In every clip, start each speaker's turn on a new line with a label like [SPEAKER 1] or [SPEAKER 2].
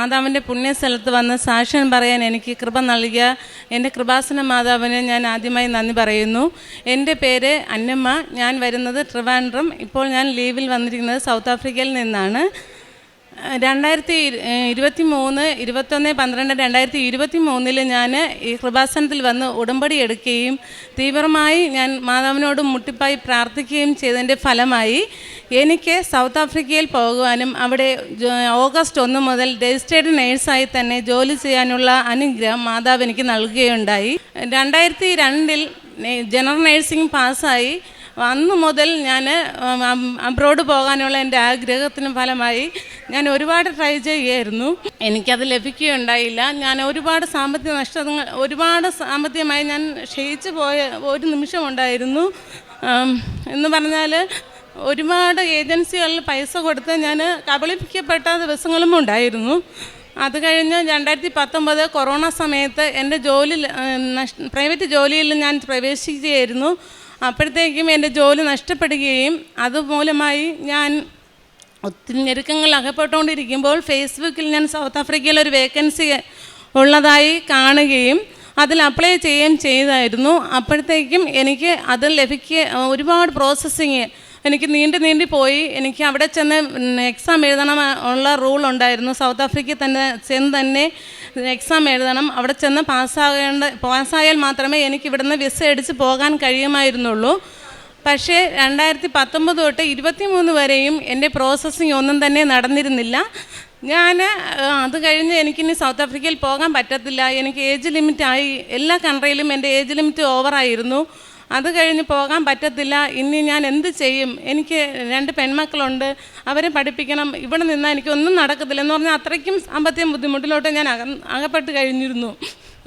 [SPEAKER 1] മാതാവിൻ്റെ പുണ്യസ്ഥലത്ത് വന്ന് സാക്ഷ്യം പറയാൻ എനിക്ക് കൃപ നൽകിയ എൻ്റെ കൃപാസന മാതാവിന് ഞാൻ ആദ്യമായി നന്ദി പറയുന്നു. എൻ്റെ പേര് അന്നമ്മ. ഞാൻ വരുന്നത് ട്രിവാൻഡ്രം. ഇപ്പോൾ ഞാൻ ലീവിൽ വന്നിരിക്കുന്നത് സൗത്ത് ആഫ്രിക്കയിൽ നിന്നാണ്. 2021/12/2023 ഞാൻ ഈ കൃപാസനത്തിൽ വന്ന് ഉടമ്പടി എടുക്കുകയും തീവ്രമായി ഞാൻ മാതാവിനോട് മുട്ടിപ്പായി പ്രാർത്ഥിക്കുകയും ചെയ്തതിൻ്റെ ഫലമായി എനിക്ക് സൗത്ത് ആഫ്രിക്കയിൽ പോകുവാനും അവിടെ ഓഗസ്റ്റ് 1 മുതൽ രജിസ്റ്റേർഡ് നേഴ്സായി തന്നെ ജോലി ചെയ്യാനുള്ള അനുഗ്രഹം മാതാവ് എനിക്ക് നൽകുകയുണ്ടായി. 2002 ജനറൽ നേഴ്സിംഗ് പാസ്സായി. അന്ന് മുതൽ ഞാൻ അബ്രോഡ് പോകാനുള്ള എൻ്റെ ആഗ്രഹത്തിന് ഫലമായി ഞാൻ ഒരുപാട് ട്രൈ ചെയ്യുമായിരുന്നു. എനിക്കത് ലഭിക്കുകയുണ്ടായില്ല. ഞാൻ ഒരുപാട് സാമ്പത്തികമായി ഞാൻ ക്ഷയിച്ചു പോയ ഒരു നിമിഷമുണ്ടായിരുന്നു. എന്ന് പറഞ്ഞാൽ ഒരുപാട് ഏജൻസികളിൽ പൈസ കൊടുത്ത് ഞാൻ കബളിപ്പിക്കപ്പെട്ട ദിവസങ്ങളും ഉണ്ടായിരുന്നു. അത് കഴിഞ്ഞ് 2019 കൊറോണ സമയത്ത് എൻ്റെ പ്രൈവറ്റ് ജോലിയിൽ ഞാൻ പ്രവേശിക്കുകയായിരുന്നു. അപ്പോഴത്തേക്കും എൻ്റെ ജോലി നഷ്ടപ്പെടുകയും അതുമൂലമായി ഞാൻ ഒത്തിരി ഞെരുക്കങ്ങളിൽ അകപ്പെട്ടുകൊണ്ടിരിക്കുമ്പോൾ ഫേസ്ബുക്കിൽ ഞാൻ സൗത്ത് ആഫ്രിക്കയിൽ ഒരു വേക്കൻസി ഉള്ളതായി കാണുകയും അതിൽ അപ്ലൈ ചെയ്യുകയും ചെയ്തായിരുന്നു. അപ്പോഴത്തേക്കും എനിക്ക് അത് ഒരുപാട് പ്രോസസ്സിങ് എനിക്ക് നീണ്ടി പോയി. എനിക്ക് അവിടെ ചെന്ന് എക്സാം എഴുതണം ഉള്ള റൂൾ ഉണ്ടായിരുന്നു. സൗത്ത് ആഫ്രിക്കയിൽ തന്നെ എക്സാം എഴുതണം. അവിടെ ചെന്ന് പാസ്സായാൽ മാത്രമേ എനിക്ക് ഇവിടുന്ന് വിസ അടിച്ച് പോകാൻ കഴിയുമായിരുന്നുള്ളൂ. പക്ഷേ 2019 തൊട്ട് 2023 വരെയും എൻ്റെ പ്രോസസ്സിങ് ഒന്നും തന്നെ നടന്നിരുന്നില്ല. അത് കഴിഞ്ഞ് എനിക്കിനി സൗത്ത് ആഫ്രിക്കയിൽ പോകാൻ പറ്റത്തില്ല. എനിക്ക് ഏജ് ലിമിറ്റായി. എല്ലാ കൺട്രിയിലും എൻ്റെ ഏജ് ലിമിറ്റ് ഓവറായിരുന്നു. അത് കഴിഞ്ഞ് പോകാൻ പറ്റത്തില്ല. ഇനി ഞാൻ എന്ത് ചെയ്യും? എനിക്ക് 2 പെൺമക്കളുണ്ട്, അവരെ പഠിപ്പിക്കണം. ഇവിടെ നിന്നാൽ എനിക്കൊന്നും നടക്കത്തില്ല എന്ന് പറഞ്ഞാൽ അത്രയ്ക്കും സാമ്പത്തിക ബുദ്ധിമുട്ടിലോട്ട് ഞാൻ അകപ്പെട്ട് കഴിഞ്ഞിരുന്നു.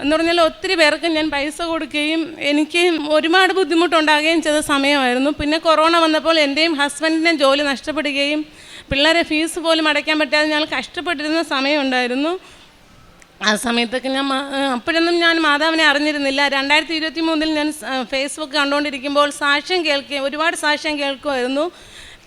[SPEAKER 1] എന്ന് പറഞ്ഞാൽ ഒത്തിരി പേർക്ക് ഞാൻ പൈസ കൊടുക്കുകയും എനിക്ക് ഒരുപാട് ബുദ്ധിമുട്ടുണ്ടാകുകയും ചെയ്ത സമയമായിരുന്നു. പിന്നെ കൊറോണ വന്നപ്പോൾ എൻ്റെയും ഹസ്ബൻഡിൻ്റെയും ജോലി നഷ്ടപ്പെടുകയും പിള്ളേരെ ഫീസ് പോലും അടയ്ക്കാൻ പറ്റാതെ ഞങ്ങൾ കഷ്ടപ്പെട്ടിരുന്ന സമയമുണ്ടായിരുന്നു. ആ സമയത്തൊക്കെ അപ്പോഴൊന്നും ഞാൻ മാതാവിനെ അറിഞ്ഞിരുന്നില്ല. 2023 ഞാൻ ഫേസ്ബുക്ക് കണ്ടുകൊണ്ടിരിക്കുമ്പോൾ ഒരുപാട് സാക്ഷ്യം കേൾക്കുമായിരുന്നു.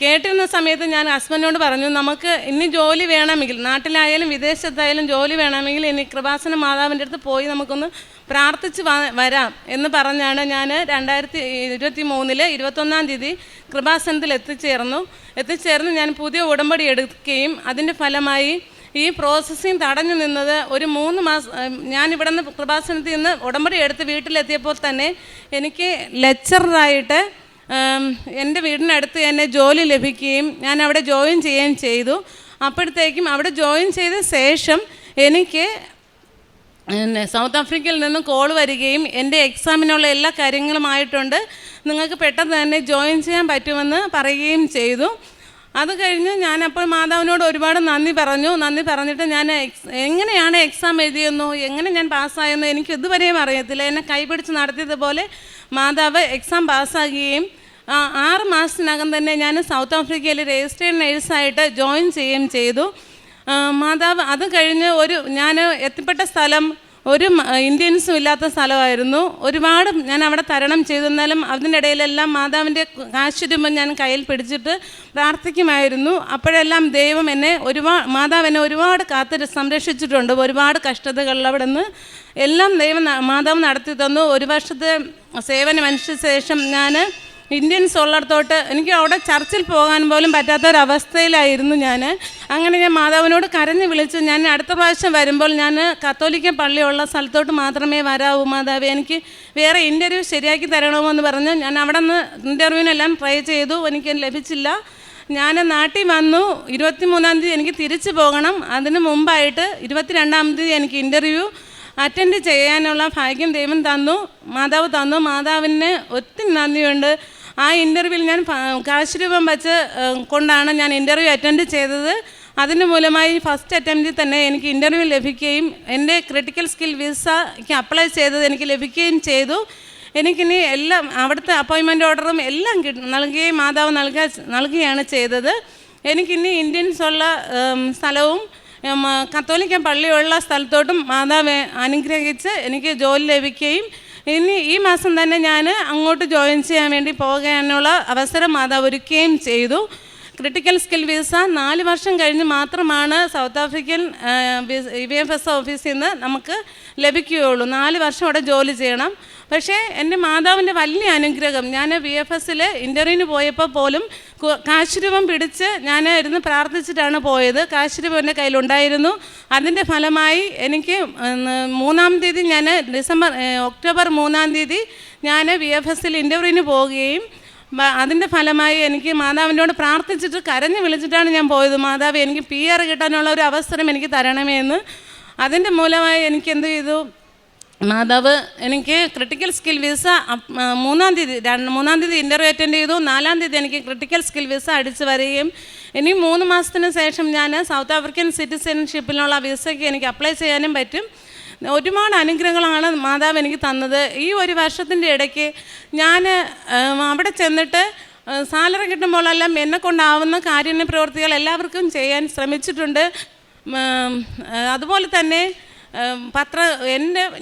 [SPEAKER 1] കേട്ടിരുന്ന സമയത്ത് ഞാൻ ഹസ്ബൻഡിനോട് പറഞ്ഞു, നമുക്ക് ഇനി ജോലി വേണമെങ്കിൽ, നാട്ടിലായാലും വിദേശത്തായാലും ജോലി വേണമെങ്കിൽ ഇനി കൃപാസന മാതാവിൻ്റെ അടുത്ത് പോയി നമുക്കൊന്ന് പ്രാർത്ഥിച്ച് വരാം എന്ന് പറഞ്ഞാണ് ഞാൻ 2023 21-ാം തീയതി കൃപാസനത്തിൽ എത്തിച്ചേർന്ന് ഞാൻ പുതിയ ഉടമ്പടി എടുക്കുകയും അതിൻ്റെ ഫലമായി ഈ പ്രോസസ്സിങ് തടഞ്ഞു നിന്നത് ഒരു 3 മാസം. ഞാൻ ഇവിടെ നിന്ന് കൃപാസനത്തിൽ നിന്ന് ഉടമ്പടി എടുത്ത് വീട്ടിലെത്തിയപ്പോൾ തന്നെ എനിക്ക് ലെക്ചറായിട്ട് എൻ്റെ വീടിനടുത്ത് തന്നെ ജോലി ലഭിക്കുകയും ഞാൻ അവിടെ ജോയിൻ ചെയ്യുകയും ചെയ്തു. അപ്പോഴത്തേക്കും അവിടെ ജോയിൻ ചെയ്ത ശേഷം എനിക്ക് സൗത്ത് ആഫ്രിക്കയിൽ നിന്നും കോൾ വരികയും എൻ്റെ എക്സാമിനുള്ള എല്ലാ കാര്യങ്ങളുമായിട്ടുണ്ട്, നിങ്ങൾക്ക് പെട്ടെന്ന് തന്നെ ജോയിൻ ചെയ്യാൻ പറ്റുമെന്ന് പറയുകയും ചെയ്തു. അത് കഴിഞ്ഞ് ഞാനപ്പോൾ മാതാവിനോട് ഒരുപാട് നന്ദി പറഞ്ഞിട്ട് ഞാൻ എങ്ങനെയാണ് എക്സാം എഴുതിയെന്നോ എങ്ങനെ ഞാൻ പാസ്സായെന്നോ എനിക്ക് ഇതുവരെയും അറിയത്തില്ല. എന്നെ കൈപിടിച്ച് നടത്തിയതുപോലെ മാതാവ് എക്സാം പാസ്സാകുകയും 6 മാസത്തിനകം തന്നെ ഞാൻ സൗത്ത് ആഫ്രിക്കയിൽ രജിസ്റ്റേർഡ് നേഴ്സായിട്ട് ജോയിൻ ചെയ്യുകയും ചെയ്തു. മാതാവ് അത് കഴിഞ്ഞ് ഞാൻ എത്തിപ്പെട്ട സ്ഥലം ഒരു ഇന്ത്യൻസും ഇല്ലാത്ത സ്ഥലമായിരുന്നു. ഒരുപാട് ഞാൻ അവിടെ തരണം ചെയ്തെന്നാലും അതിൻ്റെ ഇടയിലെല്ലാം മാതാവിൻ്റെ കാശുരൂപം ഞാൻ കയ്യിൽ പിടിച്ചിട്ട് പ്രാർത്ഥിക്കുമായിരുന്നു. അപ്പോഴെല്ലാം മാതാവ് എന്നെ ഒരുപാട് സംരക്ഷിച്ചിട്ടുണ്ട്. ഒരുപാട് കഷ്ടതകളിൽ അവിടെ നിന്ന് എല്ലാം മാതാവ് നടത്തി തന്നു. 1 വർഷത്തെ സേവനം അനുഷ്ഠിച്ച ശേഷം ഞാൻ ഇന്ത്യൻസ് ഉള്ളിടത്തോട്ട് എനിക്ക് അവിടെ ചർച്ചിൽ പോകാൻ പോലും പറ്റാത്തൊരവസ്ഥയിലായിരുന്നു അങ്ങനെ ഞാൻ മാതാവിനോട് കരഞ്ഞ് വിളിച്ചു, ഞാൻ അടുത്ത പ്രാവശ്യം വരുമ്പോൾ ഞാൻ കത്തോലിക്ക പള്ളിയുള്ള സ്ഥലത്തോട്ട് മാത്രമേ വരാവൂ മാതാവേ, എനിക്ക് വേറെ ഇൻ്റർവ്യൂ ശരിയാക്കി തരണമെന്ന് പറഞ്ഞ് ഞാൻ അവിടെ നിന്ന് ഇൻ്റർവ്യൂവിനെല്ലാം ട്രൈ ചെയ്തു. എനിക്ക് ലഭിച്ചില്ല. ഞാൻ നാട്ടിൽ വന്നു. 23-ാം തീയതി എനിക്ക് തിരിച്ചു പോകണം. അതിന് മുമ്പായിട്ട് 22-ാം തീയതി എനിക്ക് ഇൻ്റർവ്യൂ അറ്റൻഡ് ചെയ്യാനുള്ള ഭാഗ്യം ദൈവം മാതാവ് തന്നു. മാതാവിന് ഒത്തിരി നന്ദിയുണ്ട്. ആ ഇൻ്റർവ്യൂവിൽ ഞാൻ കാശുരൂപം കൊണ്ടാണ് ഞാൻ ഇൻ്റർവ്യൂ അറ്റൻഡ് ചെയ്തത്. അതിന് മൂലമായി ഫസ്റ്റ് അറ്റംപ്റ്റിൽ തന്നെ എനിക്ക് ഇൻ്റർവ്യൂ ലഭിക്കുകയും എൻ്റെ ക്രിട്ടിക്കൽ സ്കിൽ വിസയ്ക്ക് അപ്ലൈ ചെയ്തത് എനിക്ക് ലഭിക്കുകയും ചെയ്തു. എനിക്കിനി എല്ലാം അവിടുത്തെ അപ്പോയിൻമെൻ്റ് ഓർഡറും എല്ലാം നൽകുകയും മാതാവ് നൽകുകയാണ് ചെയ്തത്. എനിക്കിനി ഇന്ത്യൻസ് ഉള്ള സ്ഥലവും കത്തോലിക്ക പള്ളിയുള്ള സ്ഥലത്തോട്ടും മാതാവ് അനുഗ്രഹിച്ച് എനിക്ക് ജോലി ലഭിക്കുകയും ഇനി ഈ മാസം തന്നെ ഞാൻ അങ്ങോട്ട് ജോയിൻ ചെയ്യാൻ വേണ്ടി പോകാനുള്ള അവസരം മാതാവ് ഒരുക്കുകയും ചെയ്തു. ക്രിട്ടിക്കൽ സ്കിൽ വിസ 4 വർഷം കഴിഞ്ഞ് മാത്രമാണ് സൗത്ത് ആഫ്രിക്കൻ VFS ഓഫീസിൽ നിന്ന് നമുക്ക് ലഭിക്കുകയുള്ളൂ. 4 വർഷം അവിടെ ജോലി ചെയ്യണം. പക്ഷേ എൻ്റെ മാതാവിൻ്റെ വലിയ അനുഗ്രഹം, ഞാൻ VFSൽ ഇൻ്റർവ്യൂവിന് പോയപ്പോൾ പോലും കാശ് രൂപം പിടിച്ച് ഞാൻ ഇരുന്ന് പ്രാർത്ഥിച്ചിട്ടാണ് പോയത്. കാശ് രൂപം എൻ്റെ കയ്യിലുണ്ടായിരുന്നു. അതിൻ്റെ ഫലമായി എനിക്ക് 3-ാം തീയതി ഒക്ടോബർ 3-ാം തീയതി ഞാൻ VFSൽ ഇൻ്റർവ്യൂവിന് പോവുകയും അതിൻ്റെ ഫലമായി എനിക്ക് മാതാവിനോട് പ്രാർത്ഥിച്ചിട്ട് കരഞ്ഞ് വിളിച്ചിട്ടാണ് ഞാൻ പോയത്. മാതാവ് എനിക്ക് PR കിട്ടാനുള്ള ഒരു അവസരം എനിക്ക് തരണമേ എന്ന്. അതിൻ്റെ മൂലമായി എനിക്ക് എന്ത് ചെയ്തു, മാതാവ് എനിക്ക് ക്രിട്ടിക്കൽ സ്കിൽ വിസ 3-ാം തീയതി ഇൻ്റർവ്യൂ അറ്റൻഡ് ചെയ്തു. 4-ാം തീയതി എനിക്ക് ക്രിട്ടിക്കൽ സ്കിൽ വിസ അടിച്ചു വരികയും ഇനി 3 മാസത്തിന് ശേഷം ഞാൻ സൗത്ത് ആഫ്രിക്കൻ സിറ്റിസൺഷിപ്പിനുള്ള വിസയ്ക്ക് എനിക്ക് അപ്ലൈ ചെയ്യാനും പറ്റും. ഒരുപാട് അനുഗ്രഹങ്ങളാണ് മാതാവ് എനിക്ക് തന്നത്. ഈ ഒരു വർഷത്തിൻ്റെ ഇടയ്ക്ക് ഞാൻ അവിടെ ചെന്നിട്ട് സാലറി കിട്ടുമ്പോഴെല്ലാം എന്നെക്കൊണ്ടാവുന്ന കാരുണ്യ പ്രവൃത്തികൾ എല്ലാവർക്കും ചെയ്യാൻ ശ്രമിച്ചിട്ടുണ്ട്. അതുപോലെ തന്നെ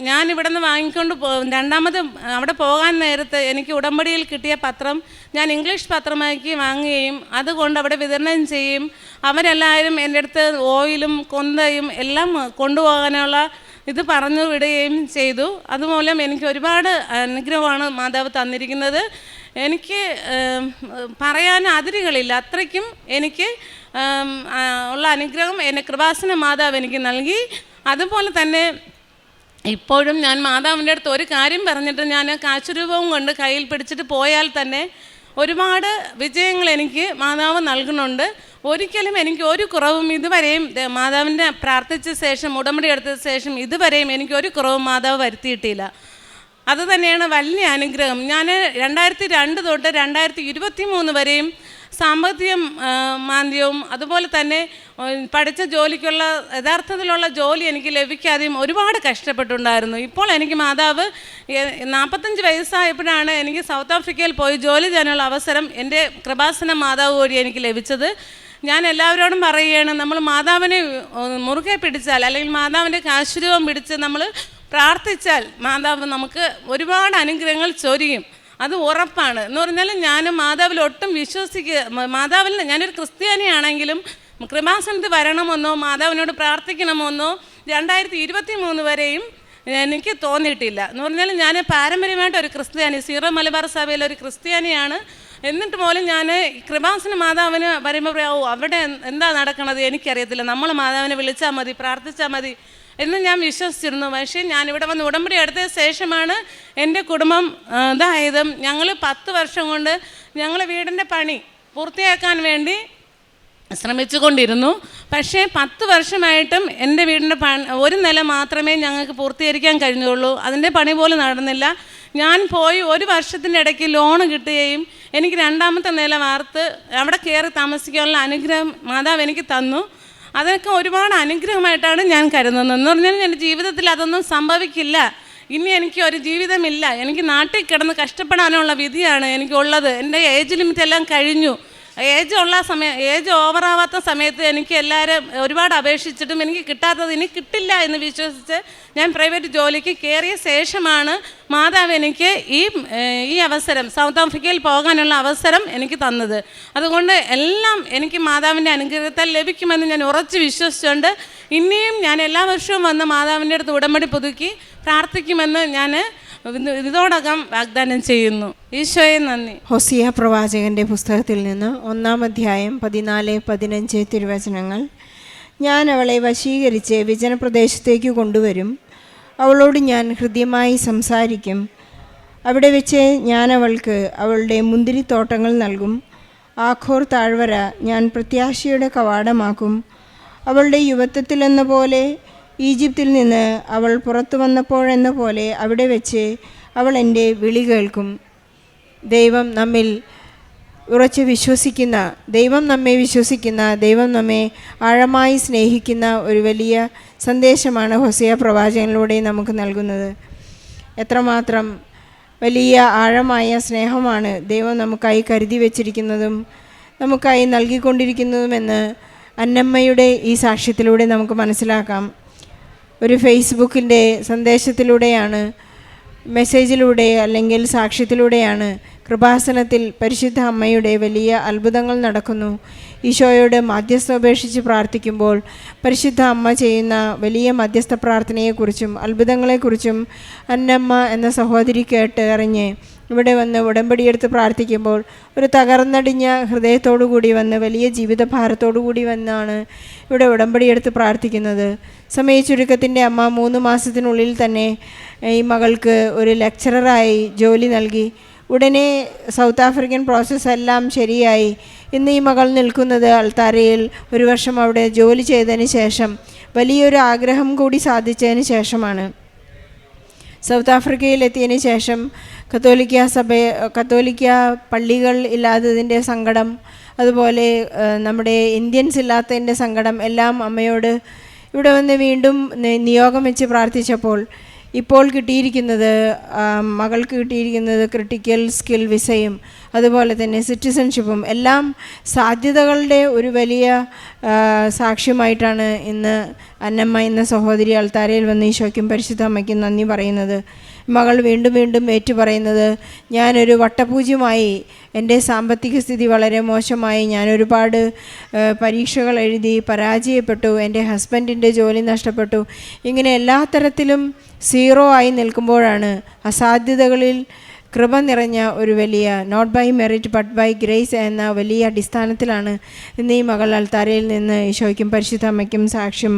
[SPEAKER 1] ഞാനിവിടെ നിന്ന് വാങ്ങിക്കൊണ്ട് രണ്ടാമത് അവിടെ പോകാൻ നേരത്ത് എനിക്ക് ഉടമ്പടിയിൽ കിട്ടിയ പത്രം ഞാൻ ഇംഗ്ലീഷ് പത്രമാക്കി വാങ്ങുകയും അതുകൊണ്ട് അവിടെ വിതരണം ചെയ്യും. അവരെല്ലാവരും എൻ്റെ അടുത്ത് ഓയിലും കൊന്തയും എല്ലാം കൊണ്ടുപോകാനുള്ള ഇത് പറഞ്ഞു വിടുകയും ചെയ്തു. അതുമൂലം എനിക്ക് ഒരുപാട് അനുഗ്രഹമാണ് മാതാവ് തന്നിരിക്കുന്നത്. എനിക്ക് പറയാൻ അതിരുകളില്ല, അത്രയ്ക്കും എനിക്ക് ഉള്ള അനുഗ്രഹം എൻ്റെ കൃപാസന മാതാവ് എനിക്ക് നൽകി. അതുപോലെ തന്നെ ഇപ്പോഴും ഞാൻ മാതാവിൻ്റെ അടുത്ത് ഒരു കാര്യം പറഞ്ഞിട്ട് ഞാൻ കാശുരൂപവും കൊണ്ട് കയ്യിൽ പിടിച്ചിട്ട് പോയാൽ തന്നെ ഒരുപാട് വിജയങ്ങൾ എനിക്ക് മാതാവ് നൽകുന്നുണ്ട്. ഒരിക്കലും എനിക്ക് ഒരു കുറവും ഇതുവരെയും മാതാവിൻ്റെ പ്രാർത്ഥിച്ച ശേഷം ഉടമ്പടി എടുത്ത ശേഷം ഇതുവരെയും എനിക്കൊരു കുറവും മാതാവ് വരുത്തിയിട്ടില്ല. അതുതന്നെയാണ് വലിയ അനുഗ്രഹം. ഞാൻ 2002 തൊട്ട് 2023 വരെയും സാമ്പത്തിക മാന്ദ്യവും അതുപോലെ തന്നെ പഠിച്ച ജോലിക്കുള്ള യഥാർത്ഥത്തിലുള്ള ജോലി എനിക്ക് ലഭിക്കാതെയും ഒരുപാട് കഷ്ടപ്പെട്ടുണ്ടായിരുന്നു. ഇപ്പോൾ എനിക്ക് മാതാവ് 45 വയസ്സായപ്പോഴാണ് എനിക്ക് സൗത്ത് ആഫ്രിക്കയിൽ പോയി ജോലി ചെയ്യാനുള്ള അവസരം എൻ്റെ കൃപാസന മാതാവ് വഴി എനിക്ക് ലഭിച്ചത്. ഞാൻ എല്ലാവരോടും പറയുകയാണ്, നമ്മൾ മാതാവിനെ മുറുകെ പിടിച്ചാൽ അല്ലെങ്കിൽ മാതാവിൻ്റെ കാശുരൂപം പിടിച്ച് നമ്മൾ പ്രാർത്ഥിച്ചാൽ മാതാവ് നമുക്ക് ഒരുപാട് അനുഗ്രഹങ്ങൾ ചൊരിയും. അത് ഉറപ്പാണ്. എന്ന് പറഞ്ഞാൽ ഞാൻ മാതാവിൽ ഒട്ടും മാതാവിൽ ഞാനൊരു ക്രിസ്ത്യാനിയാണെങ്കിലും കൃപാസനത്തിൽ വരണമെന്നോ മാതാവിനോട് പ്രാർത്ഥിക്കണമെന്നോ 2023 വരെയും എനിക്ക് തോന്നിയിട്ടില്ല. എന്ന് പറഞ്ഞാൽ ഞാൻ പാരമ്പര്യമായിട്ട് ഒരു ക്രിസ്ത്യാനി, സീറോ മലബാർ സഭയിലെ ഒരു ക്രിസ്ത്യാനിയാണ്. എന്നിട്ട് പോലും ഞാൻ കൃപാസന മാതാവിന് വരുമ്പോൾ അവിടെ എന്താ നടക്കണത് എനിക്കറിയത്തില്ല, നമ്മൾ മാതാവിനെ വിളിച്ചാൽ മതി, പ്രാർത്ഥിച്ചാൽ മതി എന്ന് ഞാൻ വിശ്വസിച്ചിരുന്നു. പക്ഷേ ഞാനിവിടെ വന്ന് ഉടമ്പടി എടുത്ത ശേഷമാണ് എൻ്റെ കുടുംബം ഇതായത്. ഞങ്ങൾ 10 വർഷം കൊണ്ട് ഞങ്ങൾ വീടിൻ്റെ പണി പൂർത്തിയാക്കാൻ വേണ്ടി ശ്രമിച്ചു കൊണ്ടിരുന്നു. പക്ഷേ 10 വർഷമായിട്ടും എൻ്റെ വീടിൻ്റെ ഒരു നില മാത്രമേ ഞങ്ങൾക്ക് പൂർത്തീകരിക്കാൻ കഴിഞ്ഞുള്ളൂ. അതിൻ്റെ പണി പോലും നടന്നില്ല. ഞാൻ പോയി 1 വർഷത്തിൻ്റെ ഇടയ്ക്ക് ലോണ് കിട്ടുകയും എനിക്ക് 2ാമത്തെ നില വാർത്ത് അവിടെ കയറി താമസിക്കാനുള്ള അനുഗ്രഹം മാതാവ് എനിക്ക് തന്നു. അതൊക്കെ ഒരുപാട് അനുഗ്രഹമായിട്ടാണ് ഞാൻ കരുതുന്നത്. എന്ന് പറഞ്ഞാൽ എൻ്റെ ജീവിതത്തിൽ അതൊന്നും സംഭവിക്കില്ല, ഇനി എനിക്ക് ഒരു ജീവിതമില്ല, എനിക്ക് നാട്ടിൽ കിടന്ന് കഷ്ടപ്പെടാനുള്ള വിധിയാണ് എനിക്കുള്ളത്. എൻ്റെ ഏജ് ലിമിറ്റ് എല്ലാം കഴിഞ്ഞു. ഏജ് ഓവറാവാത്ത സമയത്ത് എനിക്ക് എല്ലാവരും ഒരുപാട് അപേക്ഷിച്ചിട്ടും എനിക്ക് കിട്ടാത്തത് ഇനി കിട്ടില്ല എന്ന് വിശ്വസിച്ച് ഞാൻ പ്രൈവറ്റ് ജോലിക്ക് കയറിയ ശേഷമാണ് മാതാവ് എനിക്ക് ഈ അവസരം സൗത്ത് ആഫ്രിക്കയിൽ പോകാനുള്ള അവസരം എനിക്ക് തന്നത്. അതുകൊണ്ട് എല്ലാം എനിക്ക് മാതാവിൻ്റെ അനുഗ്രഹത്താൽ ലഭിക്കുമെന്ന് ഞാൻ ഉറച്ച് വിശ്വസിച്ചുകൊണ്ട് ഇനിയും ഞാൻ എല്ലാ വർഷവും വന്ന് മാതാവിൻ്റെ അടുത്ത് ഉടമ്പടി പുതുക്കി പ്രാർത്ഥിക്കുമെന്ന് ഞാൻ ഇതോടകം വാഗ്ദാനം ചെയ്യുന്നു. ഈശോയെ നന്ദി.
[SPEAKER 2] ഹോസിയ പ്രവാചകൻ്റെ പുസ്തകത്തിൽ നിന്ന് 1-ാം അധ്യായം 14-15 തിരുവചനങ്ങൾ. ഞാൻ അവളെ വശീകരിച്ച് വിജനപ്രദേശത്തേക്ക് കൊണ്ടുവരും, അവളോട് ഞാൻ ഹൃദ്യമായി സംസാരിക്കും. അവിടെ വെച്ച് ഞാൻ അവൾക്ക് അവളുടെ മുന്തിരിത്തോട്ടങ്ങൾ നൽകും. ആഖോർ താഴ്വര ഞാൻ പ്രത്യാശയുടെ കവാടമാക്കും. അവളുടെ യുവത്വത്തിലെന്ന പോലെ ഈജിപ്തിൽ നിന്ന് അവൾ പുറത്തു വന്നപ്പോഴെന്ന പോലെ അവിടെ വെച്ച് അവൾ എൻ്റെ വിളി കേൾക്കും. ദൈവം നമ്മിൽ ഉറച്ച് വിശ്വസിക്കുന്ന, ദൈവം നമ്മെ ആഴമായി സ്നേഹിക്കുന്ന ഒരു വലിയ സന്ദേശമാണ് ഹോസിയ പ്രവാചകനിലൂടെ നമുക്ക് നൽകുന്നത്. എത്രമാത്രം വലിയ ആഴമായ സ്നേഹമാണ് ദൈവം നമുക്കായി കരുതി വച്ചിരിക്കുന്നതും നമുക്കായി നൽകിക്കൊണ്ടിരിക്കുന്നതുമെന്ന് അന്നമ്മയുടെ ഈ സാക്ഷ്യത്തിലൂടെ നമുക്ക് മനസ്സിലാക്കാം. ഒരു ഫേസ്ബുക്കിൻ്റെ സന്ദേശത്തിലൂടെയാണ് മെസ്സേജിലൂടെ അല്ലെങ്കിൽ സാക്ഷ്യത്തിലൂടെയാണ് കൃപാസനത്തിൽ പരിശുദ്ധ അമ്മയുടെ വലിയ അത്ഭുതങ്ങൾ നടക്കുന്നു. ഈശോയോട് മധ്യസ്ഥ ഉപേക്ഷിച്ച് പ്രാർത്ഥിക്കുമ്പോൾ പരിശുദ്ധ അമ്മ ചെയ്യുന്ന വലിയ മധ്യസ്ഥ പ്രാർത്ഥനയെക്കുറിച്ചും അത്ഭുതങ്ങളെക്കുറിച്ചും അന്നമ്മ എന്ന സഹോദരി കേട്ട് അറിഞ്ഞ് ഇവിടെ വന്ന് ഉടമ്പടിയെടുത്ത് പ്രാർത്ഥിക്കുമ്പോൾ ഒരു തകർന്നടിഞ്ഞ ഹൃദയത്തോടു കൂടി വന്ന് വലിയ ജീവിതഭാരത്തോടു കൂടി വന്നാണ് ഇവിടെ ഉടമ്പടിയെടുത്ത് പ്രാർത്ഥിക്കുന്നത്. സമയ ചുരുക്കത്തിൻ്റെ അമ്മ 3 മാസത്തിനുള്ളിൽ തന്നെ ഈ മകൾക്ക് ഒരു ലെക്ചററായി ജോലി നൽകി. ഉടനെ സൗത്ത് ആഫ്രിക്കൻ പ്രോസസ്സ് എല്ലാം ശരിയായി. ഇന്ന് ഈ മകൾ നിൽക്കുന്നത് അൾത്താരയിൽ 1 വർഷം അവിടെ ജോലി ചെയ്തതിന് ശേഷം വലിയൊരു ആഗ്രഹം കൂടി സാധിച്ചതിന് ശേഷമാണ്. സൗത്ത് ആഫ്രിക്കയിൽ എത്തിയതിന് ശേഷം കത്തോലിക്ക പള്ളികൾ ഇല്ലാത്തതിൻ്റെ സങ്കടം, അതുപോലെ നമ്മുടെ ഇന്ത്യൻസ് ഇല്ലാത്തതിൻ്റെ സങ്കടം എല്ലാം അമ്മയോട് ഇവിടെ വന്ന് വീണ്ടും നിയോഗം വെച്ച് പ്രാർത്ഥിച്ചപ്പോൾ ഇപ്പോൾ കിട്ടിയിരിക്കുന്നത് മകൾക്ക് കിട്ടിയിരിക്കുന്നത് ക്രിട്ടിക്കൽ സ്കിൽ വിസയും അതുപോലെ തന്നെ സിറ്റിസൺഷിപ്പും എല്ലാം സാധ്യതകളുടെ ഒരു വലിയ സാക്ഷ്യമായിട്ടാണ് ഇന്ന് അന്നമ്മ എന്ന സഹോദരി അൾത്താരയിൽ വന്ന് ഈശോയ്ക്കും പരിശുദ്ധ അമ്മയ്ക്കും നന്ദി പറയുന്നത്. മകൾ വീണ്ടും വീണ്ടും ഏറ്റുപറയുന്നത്, ഞാനൊരു വട്ടപൂജ്യമായി, എൻ്റെ സാമ്പത്തിക സ്ഥിതി വളരെ മോശമായി, ഞാനൊരുപാട് പരീക്ഷകൾ എഴുതി പരാജയപ്പെട്ടു, എൻ്റെ ഹസ്ബൻഡിൻ്റെ ജോലി നഷ്ടപ്പെട്ടു, ഇങ്ങനെ എല്ലാ തരത്തിലും 0 ആയി നിൽക്കുമ്പോഴാണ് അസാധ്യതകളിൽ കൃപ നിറഞ്ഞ ഒരു വലിയ not by merit but by grace എന്ന വലിയ അടിസ്ഥാനത്തിലാണ് ഇന്ന് ഈ മകൾ അൾത്താരയിൽ നിന്ന് ഈശോയ്ക്കും പരിശുദ്ധ അമ്മയ്ക്കും സാക്ഷ്യം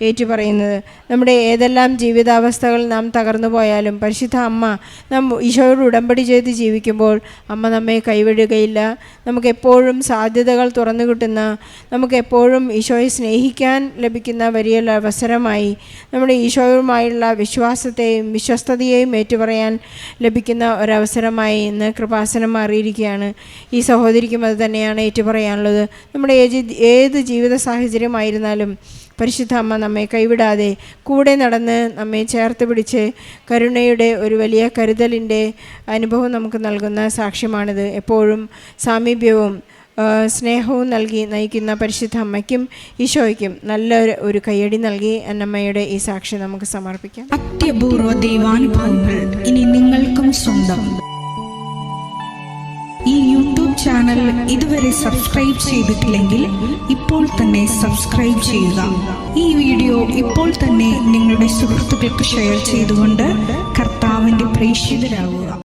[SPEAKER 2] ഏറ്റുപറയുന്നത്. നമ്മുടെ ഏതെല്ലാം ജീവിതാവസ്ഥകൾ നാം തകർന്നു പോയാലും പരിശുദ്ധ അമ്മ നാം ഈശോയോട് ഉടമ്പടി ചെയ്ത് ജീവിക്കുമ്പോൾ അമ്മ നമ്മെ കൈവിടുകയില്ല. നമുക്കെപ്പോഴും സാധ്യതകൾ തുറന്നു കിട്ടുന്ന, നമുക്കെപ്പോഴും ഈശോയെ സ്നേഹിക്കാൻ ലഭിക്കുന്ന വലിയ അവസരമായി നമ്മുടെ ഈശോയുമായുള്ള വിശ്വാസത്തെയും വിശ്വസ്തതയെയും ഏറ്റുപറയാൻ ലഭിക്കുന്ന ഒരവസരമായി ഇന്ന് കൃപാസനം മാറിയിരിക്കുകയാണ്. ഈ സഹോദരിക്കും അത് തന്നെയാണ് ഏറ്റുപറയാനുള്ളത്. നമ്മുടെ ഏത് ജീവിത സാഹചര്യമായിരുന്നാലും പരിശുദ്ധ അമ്മ നമ്മെ കൈവിടാതെ കൂടെ നടന്ന് നമ്മെ ചേർത്ത് പിടിച്ച് കരുണയുടെ ഒരു വലിയ കരുതലിൻ്റെ അനുഭവം നമുക്ക് നൽകുന്ന സാക്ഷ്യമാണിത്. എപ്പോഴും സാമീപ്യവും സ്നേഹവും നൽകി നയിക്കുന്ന പരിശുദ്ധ അമ്മയ്ക്കും ഈശോയ്ക്കും ഒരു കയ്യടി നൽകി അന്നമ്മയുടെ ഈ സാക്ഷ്യം നമുക്ക് സമർപ്പിക്കാം.
[SPEAKER 3] അത്യപൂർവ ദൈവാനുഭവങ്ങൾ ഇനി നിങ്ങൾക്കും സ്വന്തം. ഈ യൂട്യൂബ് ചാനൽ ഇതുവരെ സബ്സ്ക്രൈബ് ചെയ്തിട്ടില്ലെങ്കിൽ ഇപ്പോൾ തന്നെ സബ്സ്ക്രൈബ് ചെയ്യുക. ഈ വീഡിയോ ഇപ്പോൾ തന്നെ നിങ്ങളുടെ സുഹൃത്തുക്കൾക്ക് ഷെയർ ചെയ്തുകൊണ്ട് കർത്താവിൻ്റെ പ്രേക്ഷിതരാകുക.